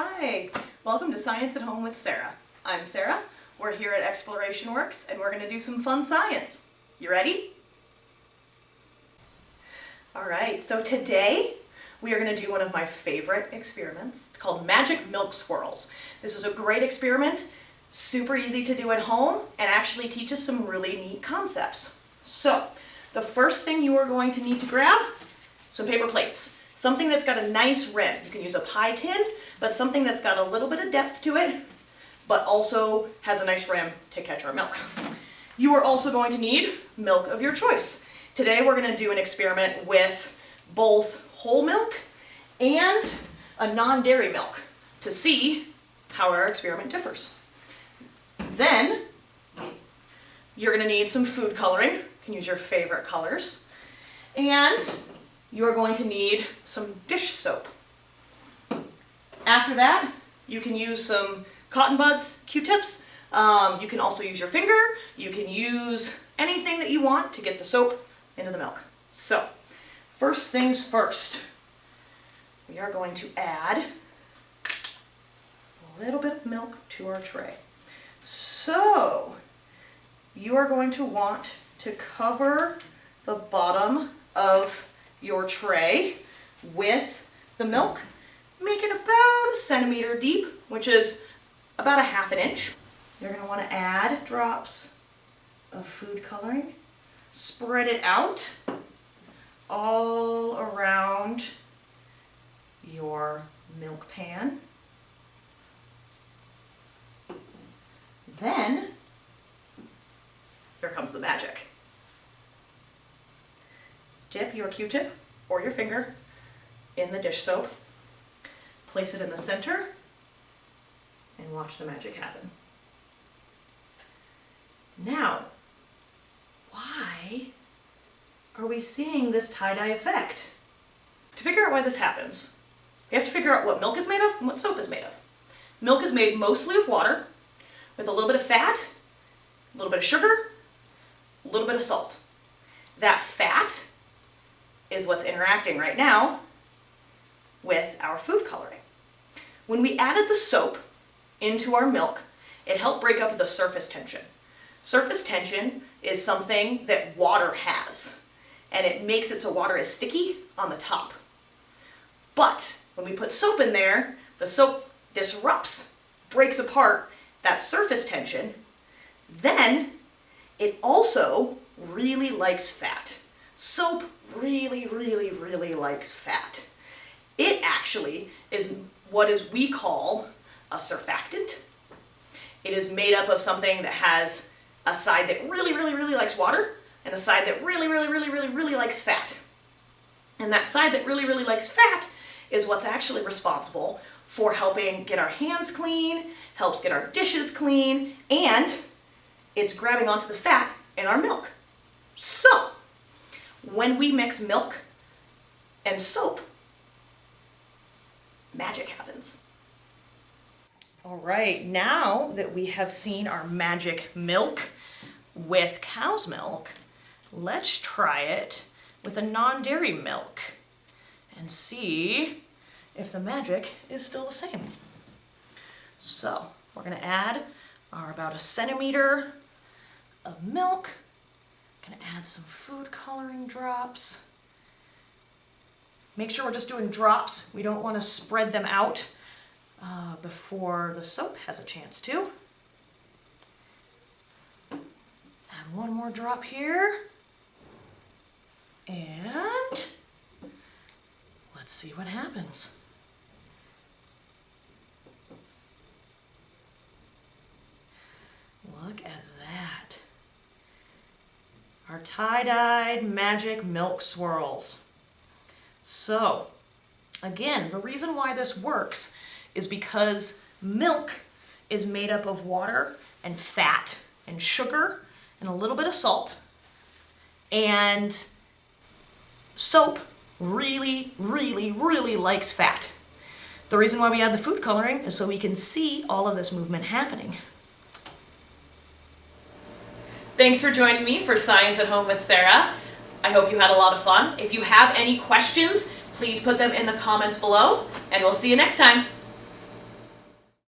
Hi, welcome to Science at Home with Sara. I'm Sara, we're here at ExplorationWorks and we're going to do some fun science. You ready? Alright, so today we are going to do one of my favorite experiments. It's called Magic Milk Swirls. This is a great experiment, super easy to do at home, and actually teaches some really neat concepts. So, the first thing you are going to need to grab, some paper plates. Something that's got a nice rim. You can use a pie tin, but something that's got a little bit of depth to it, but also has a nice rim to catch our milk. You are also going to need milk of your choice. Today we're going to do an experiment with both whole milk and a non-dairy milk to see how our experiment differs. Then you're going to need some food coloring. You can use your favorite colors. And you're going to need some dish soap. After that, you can use some cotton buds, Q-tips. You can also use your finger. You can use anything that you want to get the soap into the milk. So, first things first, we are going to add a little bit of milk to our tray. So, you are going to want to cover the bottom of your tray with the milk. Make it about 1 centimeter deep, which is about 1/2 inch. You're going to want to add drops of food coloring. Spread it out all around your milk pan. Then, here comes the magic. Dip your Q-tip or your finger in the dish soap, place it in the center, and watch the magic happen. Now, why are we seeing this tie-dye effect? To figure out why this happens, we have to figure out what milk is made of and what soap is made of. Milk is made mostly of water with a little bit of fat, a little bit of sugar, a little bit of salt. That fat is what's interacting right now with our food coloring. When we added the soap into our milk, it helped break up the surface tension. Surface tension is something that water has, and it makes it so water is sticky on the top. But when we put soap in there, the soap disrupts, breaks apart that surface tension. Then it also really likes fat. Soap really likes fat. It actually is what we call a surfactant. It is made up of something that has a side that really likes water and a side that really likes fat. And that side that really likes fat is what's actually responsible for helping get our hands clean, helps get our dishes clean, and it's grabbing onto the fat in our milk. So, when we mix milk and soap, magic happens. All right, now that we have seen our magic milk with cow's milk, let's try it with a non-dairy milk and see if the magic is still the same. So, we're going to add our about 1 centimeter of milk. Gonna add some food coloring drops. Make sure we're just doing drops. We don't want to spread them out before the soap has a chance to. Add 1 more drop here. And let's see what happens. Look at that. Our tie-dyed magic milk swirls. So, again, the reason why this works is because milk is made up of water and fat and sugar and a little bit of salt. And soap really likes fat. The reason why we add the food coloring is so we can see all of this movement happening. Thanks for joining me for Science at Home with Sara. I hope you had a lot of fun. If you have any questions, please put them in the comments below, and we'll see you next time.